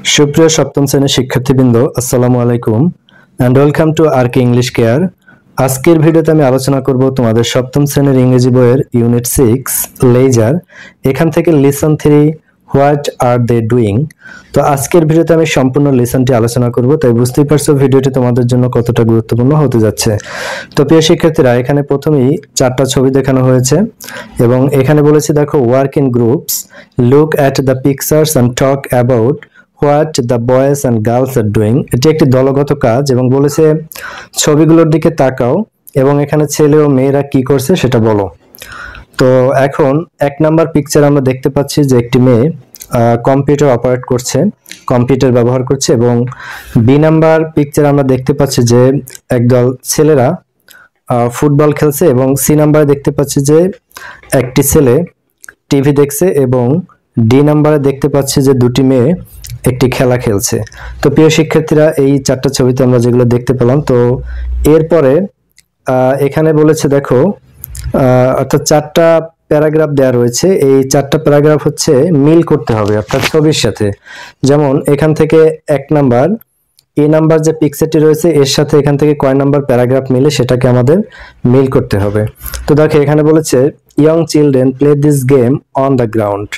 সুপ্রিয় সপ্তম শ্রেণীর শিক্ষার্থীবৃন্দ, আসসালামু আলাইকুম and welcome to আরকে English care. আজকের ভিডিওতে আমি আলোচনা করব তোমাদের সপ্তম শ্রেণীর ইংরেজি বইয়ের ইউনিট 6 লেজার, এখান থেকে listen 3 what are they doing. তো আজকের ভিডিওতে আমি সম্পূর্ণ লেসনটি আলোচনা করব, তাই বুঝতেই পারছো ভিডিওটি তোমাদের জন্য কতটা গুরুত্বপূর্ণ হতে যাচ্ছে। তো প্রিয় শিক্ষার্থীরা, এখানে প্রথমেই 4টা ছবি দেখানো হয়েছে এবং এখানে বলেছি দেখো, work in groups, look at the pictures and talk about what the boys and girls are doing. এটি একটি দলগত কাজ এবং বলেছে ছবিগুলোর দিকে তাকাও এবং এখানে ছেলে ও মেয়েরা কি করছে সেটা বলো। তো এখন 1 নাম্বার পিকচার আমরা দেখতে পাচ্ছি যে একটি মেয়ে কম্পিউটার অপারেট করছে, কম্পিউটার ব্যবহার করছে, এবং বি নাম্বার পিকচার আমরা দেখতে পাচ্ছি যে একদল ছেলেরা ফুটবল খেলছে, এবং সি নাম্বারে দেখতে পাচ্ছি যে একটি ছেলে টিভি দেখছে, এবং ডি নাম্বারে দেখতে পাচ্ছি যে দুটি মেয়ে একটি খেলা খেলছে। তো প্রিয় শিক্ষার্থীরা, এই 4টা ছবিতে আমরা যেগুলো দেখতে পেলাম, তো এরপরে এখানে বলেছে দেখো, অর্থাৎ 4টা প্যারাগ্রাফ দেওয়া রয়েছে, এই 4টা প্যারাগ্রাফ হচ্ছে মিল করতে হবে অর্থাৎ ছবির সাথে। যেমন এখান থেকে 1 নাম্বার এ নাম্বার যে পিকচারটি রয়েছে এর সাথে এখান থেকে কয় নাম্বার প্যারাগ্রাফ মিলে সেটাকে আমাদের মিল করতে হবে। তো দেখো এখানে বলেছে young children play this game on the ground,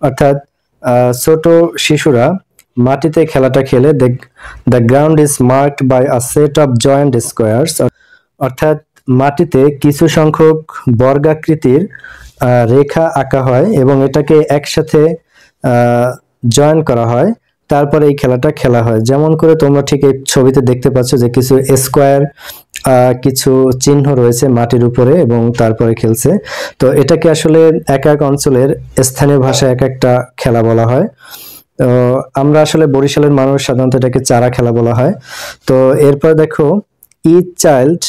অর্থাৎ ছোট শিশুরা মাটিতে খেলাটা খেলে। The ground is marked by a set of joint squares, অর্থাৎ মাটিতে কিছু সংখ্যক বর্গাকৃতির রেখা আঁকা হয় এবং এটাকে একসাথে জয়েন করা হয়, তারপরে এই খেলাটা খেলা হয়। যেমন করে তোমরা ঠিক এই ছবিতে দেখতে পাচ্ছ যে কিছু স্কোয়ার কিছু চিহ্ন রয়েছে মাটির উপরে এবং তারপরে খেলছে। তো এটাকে আসলে এক এক অঞ্চলের স্থানীয় ভাষায় এক একটা খেলা বলা হয়। আমরা আসলে বরিশালের মানুষ সাধারণত এটাকে চারা খেলা বলা হয়। তো এরপর দেখো, each child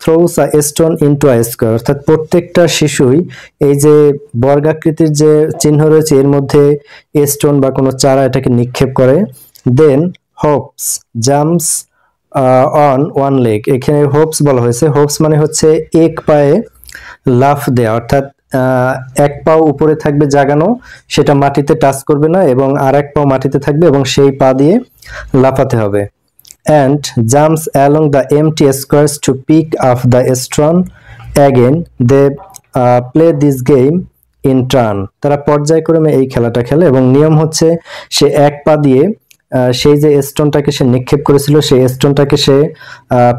throws a stone into a square, অর্থাৎ প্রত্যেকটা শিশুই এই যে বর্গাকৃতির যে চিহ্ন রয়েছে এর মধ্যে স্টোন বা কোনো চারা এটাকে নিক্ষেপ করে। Then hops jumps on one leg, এখানে হোপস বলা হয়েছে। হোপস মানে হচ্ছে এক পায়ে লাফ দেয়া, অর্থাৎ এক পাও উপরে থাকবে জাগানো, সেটা মাটিতে টাচ করবে না, এবং আর এক পাও মাটিতে থাকবে এবং সেই পা দিয়ে লাফাতে হবে। and jumps along the empty squares to pick up the stone. Again they play this game in turn, তারা পর্যায়ক্রমে এই খেলাটা খেলে এবং নিয়ম হচ্ছে সে এক পা দিয়ে সেই যে স্টোনটাকে সে নিক্ষেপ করেছিল সেই স্টোনটাকে সে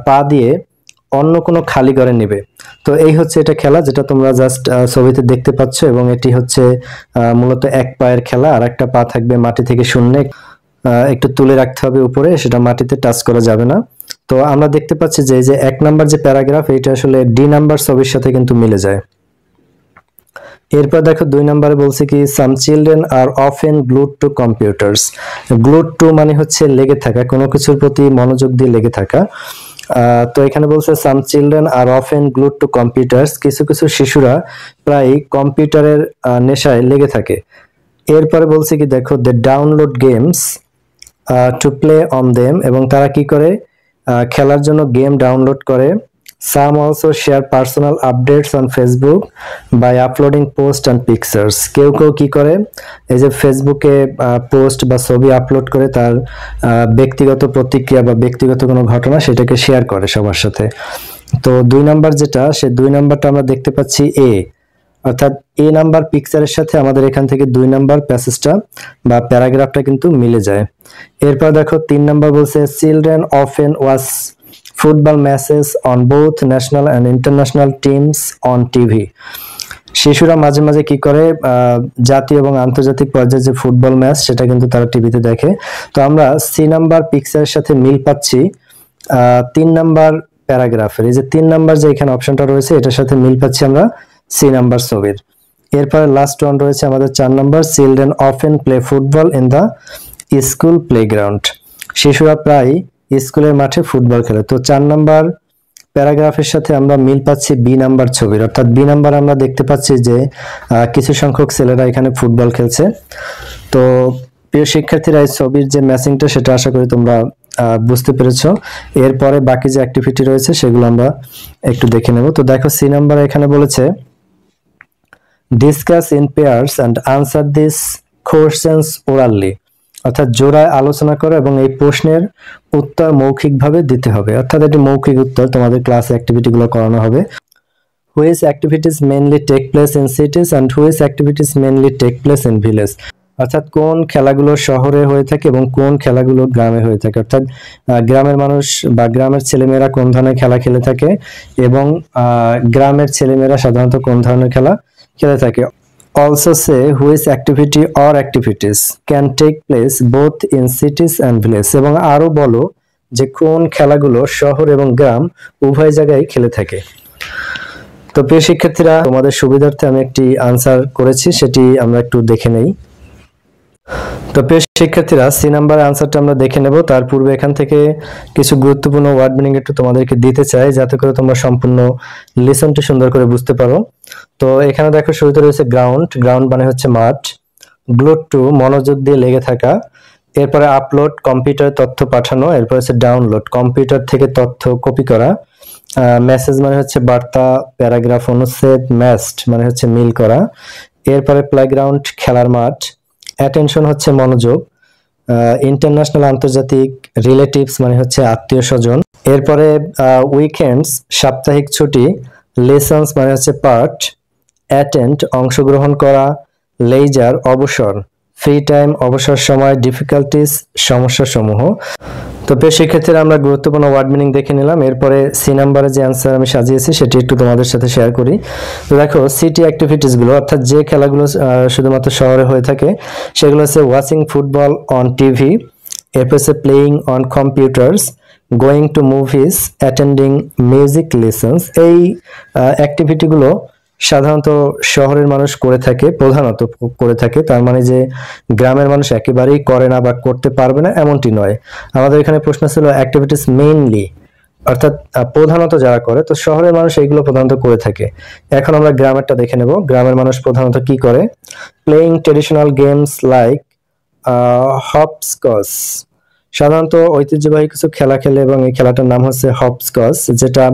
পা দিয়ে অন্য কোনো খালি ঘরে নেবে। তো এই হচ্ছে এটা খেলা, যেটা তোমরা জাস্ট ছবিতে দেখতে পাচ্ছ, এবং এটি হচ্ছে মূলত এক পায়ের খেলা, আর একটা পা থাকবে মাটি থেকে শূন্যে, একটু তুলে রাখতে হবে উপরে, সেটা মাটিতে টাচ করা যাবে না। তো আমরা দেখতে পাচ্ছি যে এই যে 1 নাম্বার যে প্যারাগ্রাফ এটা আসলে ডি নাম্বার ছবির সাথে কিন্তু মিলে যায়। এরপর দেখো 2 নম্বরে বলছে কি, some children are often glued to computers. Glued to মানে হচ্ছে লেগে থাকা, কোনো কিছুর প্রতি মনোযোগ দিয়ে লেগে থাকা। তো এখানে বলছে some children are often glued to computers, কিছু কিছু শিশুরা প্রায় কম্পিউটারের নেশায় লেগে থাকে। এরপরে বলছে কি দেখো, they download games to play on them, এবং তারা কি করে খেলার জন্য গেম ডাউনলোড করে। Some also share personal updates on Facebook by uploading post and pictures, কেউ কেউ কি করে এই যে ফেসবুকে পোস্ট বা ছবি আপলোড করে তার ব্যক্তিগত প্রতিক্রিয়া বা ব্যক্তিগত কোনো ঘটনা সেটাকে শেয়ার করে সবার সাথে। তো 2 নাম্বার যেটা, সে 2 নাম্বারটা আমরা দেখতে পাচ্ছি এ, অর্থাৎ এ নাম্বার পিকচারের সাথে আমাদের এখান থেকে 2 নাম্বার প্যাসেজটা বা প্যারাগ্রাফটা কিন্তু মিলে যায়। এরপর দেখো 3 নাম্বার বলছে children often watch football matches on both national and international teams on TV, শিশুরা মাঝে মাঝে কি করে জাতীয় এবং আন্তর্জাতিক পর্যায়ে যে ফুটবল ম্যাচ সেটা কিন্তু তারা টিভিতে দেখে। তো আমরা সি নাম্বার পিকচারের সাথে মিল পাচ্ছি 3 নাম্বার প্যারাগ্রাফের, এই যে 3 নাম্বার যে এখানে অপশনটা রয়েছে এটার সাথে মিল পাচ্ছি আমরা সি নাম্বার ছবির। এরপরে লাস্ট ওয়ান রয়েছে আমাদের 4 number, children often play football in the school playground, শিশুরা প্রায় স্কুলের মাঠে ফুটবল খেলে। তো 4 নাম্বার প্যারাগ্রাফের সাথে আমরা মিল পাচ্ছি বি নাম্বার ছবির, অর্থাৎ বি নাম্বার আমরা দেখতে পাচ্ছি যে কিছু সংখ্যক ছেলেরা এখানে ফুটবল খেলছে। তো প্রিয় শিক্ষার্থীরা, এই ছবির যে ম্যাচিংটা সেটা আশা করি তোমরা বুঝতে পেরেছো। এরপরে বাকি যে অ্যাক্টিভিটি রয়েছে সেগুলো আমরা একটু দেখে নেব। তো দেখো সি নাম্বার এখানে বলেছে discuss in pairs and answer this questions orally, অর্থাৎ জোড়ায় আলোচনা করো এবং এই প্রশ্নের উত্তর মৌখিকভাবে দিতে হবে, অর্থাৎ এটি মৌখিক উত্তর, তোমাদের ক্লাসে অ্যাক্টিভিটিগুলো করানো হবে। Which activities mainly take place in cities and which activities mainly take place in village? অর্থাৎ কোন খেলাগুলো শহরে হয়ে থাকে এবং কোন খেলাগুলো গ্রামে হয়ে থাকে, অর্থাৎ গ্রামের মানুষ বা গ্রামের ছেলেমেয়েরা কোন ধরনের খেলা খেলে থাকে এবং গ্রামের ছেলেমেয়েরা সাধারণত কোন ধরনের খেলা খেলে থাকে। Also say which activity or activities can take place both in cities and villages, এবং আরো বলো যে কোন খেলাগুলো শহর এবং গ্রাম উভয় জায়গায় খেলে থাকে। তো প্রিয় শিক্ষার্থীরা, তোমাদের সুবিধার্থে আমি একটি আনসার করেছি, সেটি আমরা একটু দেখে নেই। তো প্রিয় শিক্ষার্থীরা, সি নাম্বার আনসারটা আমরা দেখে নেব। তার পূর্বে এখান থেকে কিছু গুরুত্বপূর্ণ ওয়ার্ড মিনিং একটু তোমাদেরকে দিতে চাই, যাতে করে তোমরা সম্পূর্ণ লেসনটি সুন্দর করে বুঝতে পারো। তো এখানে দেখো শুরুতে রয়েছে গ্রাউন্ড, গ্রাউন্ড মানে হচ্ছে মাঠ। গ্লুড টু মনোযোগ দিয়ে লেগে থাকা। এরপরে আপলোড কম্পিউটারে তথ্য পাঠানো। এরপর হচ্ছে ডাউনলোড কম্পিউটার থেকে তথ্য কপি করা। মেসেজ মানে হচ্ছে বার্তা। প্যারাগ্রাফ অনুচ্ছেদ। ম্যাস্ট মানে হচ্ছে মিল করা। এরপরে প্লেগ্রাউন্ড খেলার মাঠ। অ্যাটেনশন হচ্ছে মনোযোগ। ইন্টারন্যাশনাল আন্তর্জাতিক। রিলেটিভস মানে হচ্ছে আত্মীয় স্বজন। এরপরে উইকেন্ডস সাপ্তাহিক ছুটি। লেসন্স মানে হচ্ছে পাঠ। অ্যাটেন্ড অংশগ্রহণ করা। লেজার অবসর। ফ্রি টাইম অবসর সময়। ডিফিকাল্টিস সমস্যা সমূহ। তো প্রিয় শিক্ষার্থীরা, আমরা গুরুত্বপূর্ণ ওয়ার্ড মিনিং দেখে নিলাম। এরপরে সি নাম্বারে যে অ্যান্সার আমি সাজিয়েছি সেটি একটু তোমাদের সাথে শেয়ার করি। তো দেখো, সিটি অ্যাক্টিভিটিস গুলো, অর্থাৎ যে খেলাগুলো শুধুমাত্র শহরে হয়ে থাকে সেগুলো হচ্ছে ওয়াচিং ফুটবল অন টিভি। এরপর হচ্ছে playing on computers. Going to movies. Attending music lessons. এই অ্যাক্টিভিটিগুলো সাধারণত শহরের মানুষ করে থাকে, প্রধানত করে থাকে। তার মানে যে গ্রামের মানুষ একেবারেই করে না বা করতে পারবে না এমনটি নয়। আমাদের এখানে প্রশ্ন ছিল অ্যাক্টিভিটিস মেইনলি, অর্থাৎ প্রধানত যারা করে, তো শহরের মানুষ এইগুলো প্রধানত করে থাকে। এখন আমরা গ্রামেরটা দেখে নেব। গ্রামের মানুষ প্রধানত কি করে? Playing traditional games like hopscotch. সাধারণত ঐতিহ্যবাহী কিছু খেলা খেলে এবং এই খেলাটার নাম হচ্ছে হপস্কচ, যেটা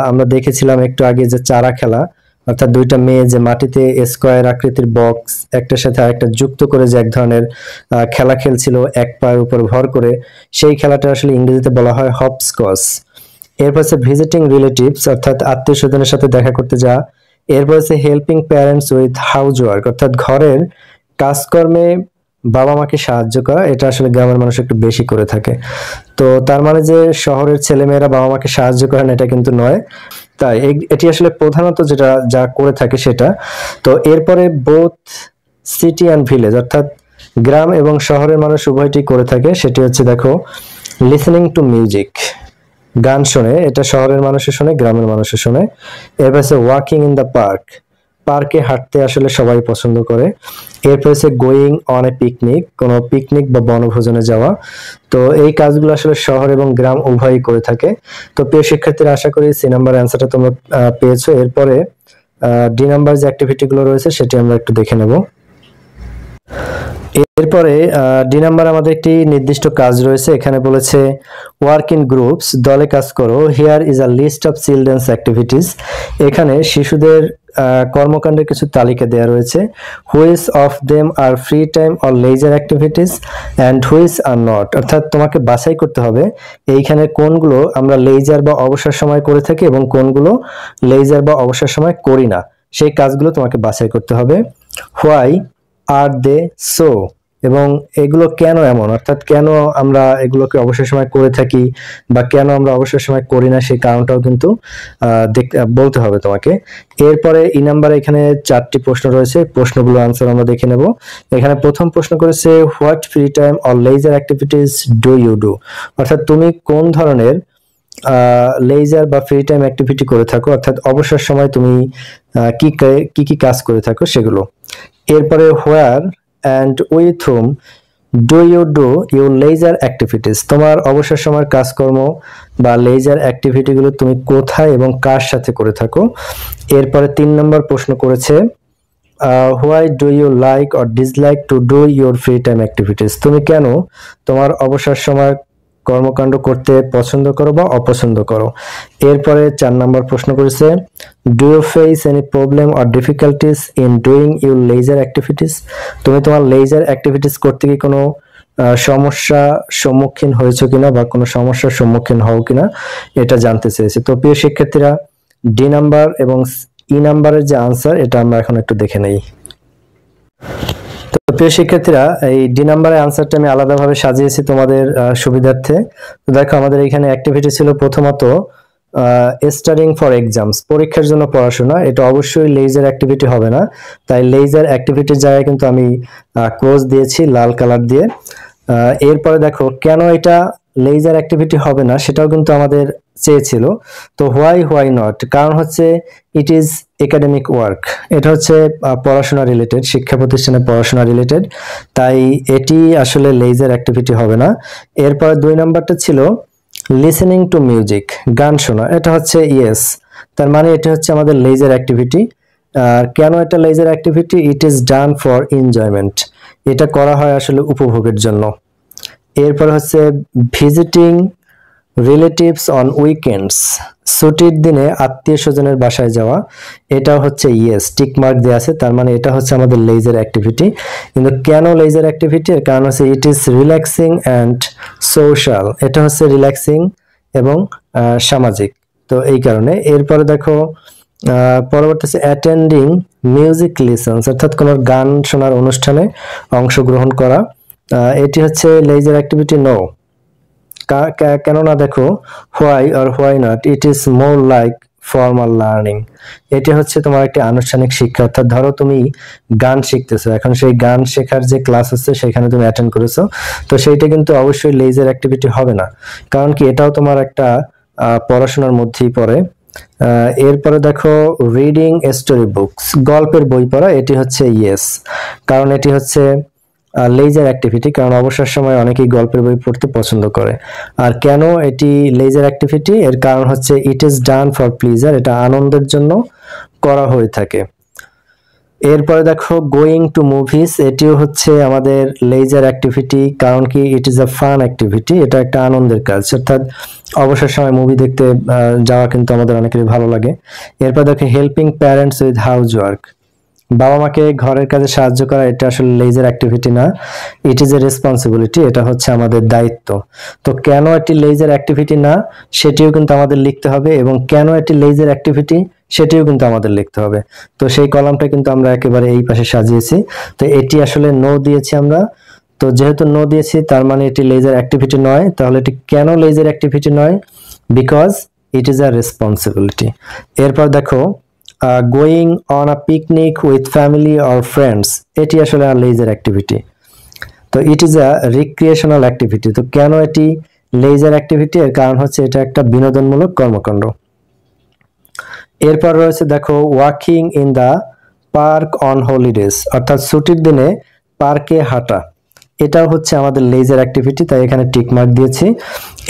আমরা দেখেছিলাম একটু আগে, যে চারা খেলা, অর্থাৎ দুইটা মেয়ে যে মাটিতে স্কয়ার আকৃতির বক্স একটার সাথে আরেকটা যুক্ত করে যে এক ধরনের খেলা খেলছিল এক পায়ের উপর ভর করে, সেই খেলাটা আসলে ইংরেজিতে বলা হয় হপস্কচ। এরপর হচ্ছে ভিজিটিং রিলেটিভস, অর্থাৎ আত্মীয় স্বজনের সাথে দেখা করতে যাওয়া। এরপর হচ্ছে helping parents with house work, অর্থাৎ ঘরের কাজকর্মে বাবা মাকে সাহায্য করা। এটা আসলে গ্রামের মানুষ একটু বেশি করে থাকে। তো তার মানে যে শহরের ছেলেমেয়েরা বাবা মাকে সাহায্য করে না, এটা কিন্তু নয়। তাই এটি আসলে প্রধানত যেটা যা করে থাকে সেটা। তো এরপরে বোথ সিটি অ্যান্ড ভিলেজ, অর্থাৎ গ্রাম এবং শহরের মানুষ উভয়টি করে থাকে। সেটি হচ্ছে দেখো, লিসেনিং টু মিউজিক, গান শোনে। এটা শহরের মানুষও শোনে, গ্রামের মানুষও শোনে। এরপর হচ্ছে ওয়াকিং ইন দ্য পার্ক, পার্কে হাঁটতে আসলে সবাই পছন্দ করে। এরপর হচ্ছে গোয়িং অন এ পিকনিক, কোনো পিকনিক বা বনভোজনে যাওয়া। তো এই কাজগুলো আসলে শহর এবং গ্রাম উভয়ই করে থাকে। তো প্রিয় শিক্ষার্থীরা, আশা করি সি নাম্বার অ্যান্সারটা তোমরা পেয়েছো। এরপরে ডি নাম্বার যে অ্যাক্টিভিটিগুলো রয়েছে সেটি আমরা একটু দেখে নেব। এরপরে ডি নাম্বার আমাদের একটি নির্দিষ্ট কাজ রয়েছে। এখানে বলেছে ওয়ার্ক ইন গ্রুপস, দলে কাজ করো। Here is a list of children's activities. এখানে শিশুদের কর্মকাণ্ডের কিছু তালিকা দেওয়া রয়েছে। Which of them are free time or leisure activities and which are not, অর্থাৎ তোমাকে বাছাই করতে হবে এইখানে কোনগুলো আমরা লেজার বা অবসর সময় করে থাকি এবং কোনগুলো লেজার বা অবসর সময় করি না, সেই কাজগুলো তোমাকে বাছাই করতে হবে। হোয়াই আর দে সো, এবং এগুলো কেন এমন, অর্থাৎ কেন আমরা এগুলোকে অবসর সময় করে থাকি বা কেন আমরা অবসর সময় করি না, সেই কারণটাও কিন্তু বলতে হবে তোমাকে। এরপরে ই নাম্বারে এখানে 4টি প্রশ্ন রয়েছে, প্রশ্নগুলো আনসার আমরা দেখে নেব। এখানে প্রথম প্রশ্ন করেছে what free time or leisure activities do you do, অর্থাৎ তুমি কোন ধরনের লেজার বা ফ্রি টাইম অ্যাক্টিভিটি করে থাকো, অর্থাৎ অবসর সময় তুমি কি কি কাজ করে থাকো সেগুলো। এরপরে where and with whom do you do your leisure activities, তোমার অবসর সময়ের কাজকর্ম বা লেজার অ্যাক্টিভিটিগুলো তুমি কোথায় এবং কার সাথে করে থাকো। এরপরে 3 নম্বর প্রশ্ন করেছে why do you like or dislike to do your free time activities, তুমি কেন তোমার অবসর সময় কর্মকাণ্ড করতে পছন্দ করো বা অপছন্দ করো। এরপরে 4 নম্বর প্রশ্ন করেছে do you face any problem or difficulties in doing your leisure activities, তুমি তোমার লেজার অ্যাক্টিভিটিস করতে গিয়ে কোনো সমস্যা সম্মুখীন হয়েছে কিনা বা কোনো সমস্যার সম্মুখীন হও কিনা এটা জানতে চেয়েছি। তো প্রিয় শিক্ষার্থীরা, ডি নাম্বার এবং ই নাম্বারের যে আনসার এটা আমরা এখন একটু দেখে নেই। তো প্রিয় শিক্ষার্থীরা, এই ডি নাম্বারের আনসারটা আমি আলাদাভাবে সাজিয়েছি তোমাদের সুবিধার্থে। তো দেখো, আমাদের এখানে অ্যাক্টিভিটি ছিল প্রথমত স্টাডিং ফর এক্সামস, পরীক্ষার জন্য পড়াশোনা। এটা অবশ্যই লেজার অ্যাক্টিভিটি হবে না, তাই লেজার অ্যাক্টিভিটির জায়গায় কিন্তু আমি ক্রস দিয়েছি লাল কালার দিয়ে। এরপরে দেখো, কেন এটা লেজার অ্যাক্টিভিটি হবে না সেটাও কিন্তু আমাদের চেয়েছিল। তো হোয়াই নট, কারণ হচ্ছে ইট ইজ একাডেমিক ওয়ার্ক, এটা হচ্ছে পড়াশোনা রিলেটেড, শিক্ষা প্রতিষ্ঠানে পড়াশোনা রিলেটেড, তাই এটি আসলে লেজার অ্যাক্টিভিটি হবে না। এরপর 2 নাম্বারটা ছিল লিসেনিং টু মিউজিক, গান শোনা, এটা হচ্ছে ইয়েস, তার মানে এটা হচ্ছে আমাদের লেজার অ্যাক্টিভিটি। আর কেন এটা leisure activity? It is done for enjoyment, এটা করা হয় আসলে উপভোগের জন্য। এরপর হচ্ছে ভিজিটিং রিলেটিভস অন উইকেন্ডস, ছুটির দিনে আত্মীয় স্বজনের বাসায় যাওয়া, এটা হচ্ছে ইয়েস, টিক মার্ক দেওয়া আছে, তার মানে এটা হচ্ছে আমাদের লেজার অ্যাক্টিভিটি। কিন্তু কেন লেজার অ্যাক্টিভিটি? এর কারণ হচ্ছে it is relaxing and social, এটা হচ্ছে রিল্যাক্সিং এবং সামাজিক, তো এই কারণে। এরপরে দেখো, পরবর্তী হচ্ছে অ্যাটেন্ডিং মিউজিক লিসন্স, অর্থাৎ কোনো গান শোনার অনুষ্ঠানে অংশগ্রহণ করা, এটি হচ্ছে লেজার অ্যাক্টিভিটি। নো, কেননা দেখো, why not, it is more like formal learning, এটি হচ্ছে তোমার একটি আনুষ্ঠানিক শিক্ষা। অর্থাৎ ধরো তুমি গান শিখতেছো, এখন সেই গান শেখার যে ক্লাস হচ্ছে সেখানে তুমি অ্যাটেন্ড করেছো, তো সেইটা কিন্তু অবশ্যই লেজার অ্যাক্টিভিটি হবে না, কারণ কি এটাও তোমার একটা পড়াশোনার মধ্যেই পড়ে। এরপরে দেখো, রিডিং স্টোরি বুকস, গল্পের বই পড়া, এটি হচ্ছে ইয়েস, কারণ এটি হচ্ছে লেজার অ্যাক্টিভিটি, কারণ অবসর সময় অনেকেই গল্পের বই পড়তে পছন্দ করে। আর কেন এটি লেজার অ্যাক্টিভিটি? এর কারণ হচ্ছে ইট ইজ ডান ফর প্লিজার, এটা আনন্দের জন্য করা হয়ে থাকে। এরপরে দেখো, গোয়িং টু মুভিজ, এটিও হচ্ছে আমাদের লেজার অ্যাক্টিভিটি, কারণ কি it is a fun activity, এটা একটা আনন্দের কাজ, অর্থাৎ অবসর সময় মুভি দেখতে যাওয়া কিন্তু আমাদের অনেকেরই ভালো লাগে। এরপর দেখো, helping parents with house work, বাবা মাকে ঘরের কাজে সাহায্য করা, এটা আসলে লেজার অ্যাক্টিভিটি না, ইট ইজ এ রেসপন্সিবিলিটি, এটা হচ্ছে আমাদের দায়িত্ব। তো কেন এটি লেজার অ্যাক্টিভিটি না সেটিও কিন্তু আমাদের লিখতে হবে, এবং কেন এটি লেজার অ্যাক্টিভিটি সেটিও কিন্তু আমাদের লিখতে হবে। তো সেই কলামটা কিন্তু আমরা একেবারে এই পাশে সাজিয়েছি। তো এটি আসলে নো দিয়েছি আমরা, তো যেহেতু নো দিয়েছি তার মানে এটি লেজার অ্যাক্টিভিটি নয়। তাহলে এটি কেন লেজার অ্যাক্টিভিটি নয়? Because it is a responsibility. এরপর দেখো, going on a picnic with family or friends, এটি আসলে আর লেজার অ্যাক্টিভিটি, তো it is a recreational activity. তো কেন এটি লেজার অ্যাক্টিভিটি? এর কারণ হচ্ছে এটা একটা বিনোদনমূলক কর্মকাণ্ড। এরপর রয়েছে দেখো, walking in the park on holidays, অর্থাৎ ছুটির দিনে পার্কে হাঁটা, এটাও হচ্ছে আমাদের লেজার অ্যাক্টিভিটি, তাই এখানে টিক মার্ক দিয়েছি।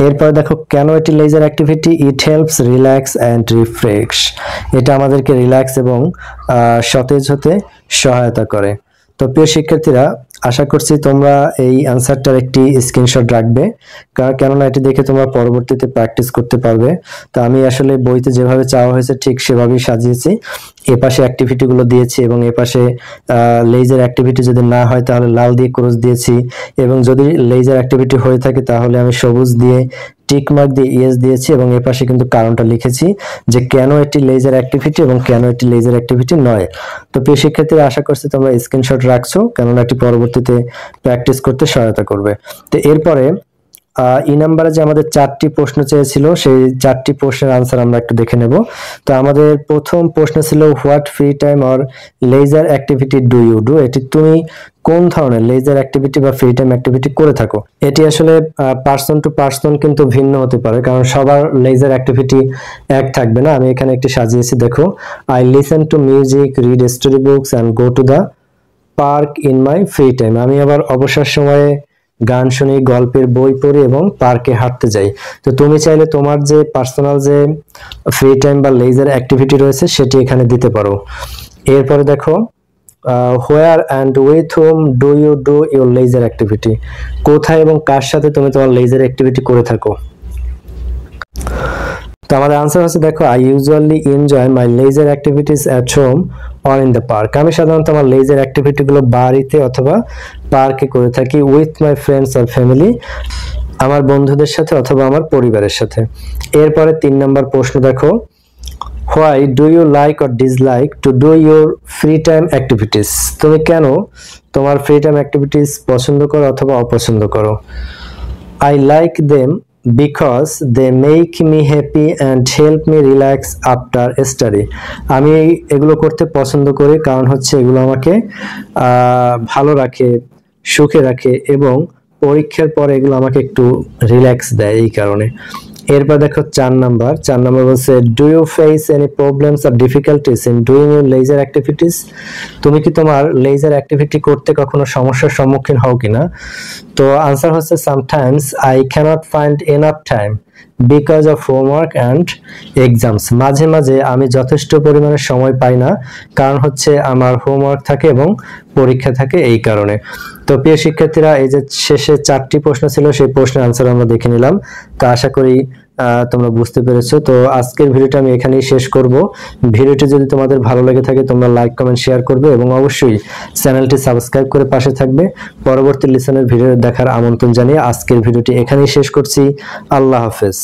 এরপর দেখো, কেন এটি leisure activity? It helps relax and refresh, এটা আমাদেরকে রিল্যাক্স এবং সতেজ হতে সহায়তা করে। তো প্রিয় শিক্ষার্থীরা, আশা করছি তোমরা এই অ্যান্সারটার একটি স্ক্রিনশট রাখবে, কেননা এটি দেখে তোমরা পরবর্তীতে প্র্যাকটিস করতে পারবে। তো আমি আসলে বইতে যেভাবে চাওয়া হয়েছে ঠিক সেভাবেই সাজিয়েছি, এপাশে অ্যাক্টিভিটিগুলো দিয়েছি এবং এপাশে লেজার অ্যাক্টিভিটি যদি না হয় তাহলে লাল দিয়ে ক্রস দিয়েছি, এবং যদি লেজার অ্যাক্টিভিটি হয়ে থাকে তাহলে আমি সবুজ দিয়ে টিক মার্ক দিয়ে ইয়েস দিয়েছি, এবং এপাশে কিন্তু কারণটা লিখেছি যে কেন এটি লেজার অ্যাক্টিভিটি এবং কেন এটি লেজার অ্যাক্টিভিটি নয়। তো প্রিয় শিক্ষার্থীরা, আশা করছি তোমরা স্ক্রিনশট রাখছো, কেননা এটি পরবর্তীতে প্র্যাকটিস করতে সহায়তা করবে। তো এরপরে ই নাম্বারে যে আমাদের 4টি প্রশ্ন চেয়েছিল, সেই 4টি প্রশ্নের আনসার আমরা একটু দেখে নেব। তো আমাদের প্রথম প্রশ্ন ছিল, what free time or leisure activity do you do, এটি তুমি কোন ধরনের লেজার অ্যাক্টিভিটি বা ফ্রি টাইম অ্যাক্টিভিটি করে থাকো। এটি আসলে পার্সন টু পার্সন কিন্তু ভিন্ন হতে পারে, কারণ সবার লেজার অ্যাক্টিভিটি এক থাকবে না। আমি এখানে একটি সাজিয়েছি, দেখো, I listen to music, read story books and go to the park in my free time, আমি আবার অবসর সময়ে গান শুনি, গল্পের বই পড়ি এবং পার্কে হাঁটতে যাই। তো তুমি চাইলে তোমার যে পার্সোনাল যে ফ্রি টাইম বা লেজার অ্যাক্টিভিটি রয়েছে সেটি এখানে দিতে পারো। এরপরে দেখো, where and with whom do you do your leisure activity, কোথায় এবং কার সাথে তুমি তোমার লেজার অ্যাক্টিভিটি করে থাকো। তো আমাদের আনসার হচ্ছে দেখো, I usually enjoy my laser activities at home or in the park. আমি সাধারণত আমার লেজার অ্যাক্টিভিটিগুলো বাড়িতে অথবা পার্কে করে থাকি with my friends or family, আমার বন্ধুদের সাথে অথবা আমার পরিবারের সাথে। এরপরে 3 নম্বর প্রশ্ন দেখো, why do you like or dislike to do your free time activities? তুমি কেন তোমার ফ্রি টাইম অ্যাক্টিভিটিস পছন্দ করো অথবা অপছন্দ করো? I like them because they make me happy and help me relax after study. আমি এগুলো করতে পছন্দ করি কারণ হচ্ছে এগুলো আমাকে ভালো রাখে, সুখে রাখে এবং পরীক্ষার পরে এগুলো আমাকে একটু রিল্যাক্স দেয় এই কারণে। এরপর দেখো 4 নাম্বার বলছে, do you face any problems or difficulties in doing your leisure activities? তুমি কি তোমার লেজার অ্যাক্টিভিটি করতে কখনো সমস্যার সম্মুখীন হও কিনা? তো আনসার হচ্ছে, sometimes I can't find enough time because of homework and exams. মাঝে মাঝে আমি যথেষ্ট পরিমাণে সময় পাই না, কারণ হচ্ছে আমার হোমওয়ার্ক থাকে এবং পরীক্ষা থাকে এই কারণে। তো প্রিয় শিক্ষার্থীরা, এই যে শেষে 4টি প্রশ্ন ছিল, সেই প্রশ্নের আনসার আমরা দেখে নিলাম। তো আশা করি তোমরা বুঝতে পেরেছো। তো আজকের ভিডিওটা আমি এখানেই শেষ করব। ভিডিওটি যদি তোমাদের ভালো লেগে থাকে তোমরা লাইক, কমেন্ট, শেয়ার করবে এবং অবশ্যই চ্যানেলটি সাবস্ক্রাইব করে পাশে থাকবে। পরবর্তী লিসনের ভিডিও দেখার আমন্ত্রণ জানিয়ে আজকের ভিডিওটি এখানেই শেষ করছি। আল্লাহ হাফেজ।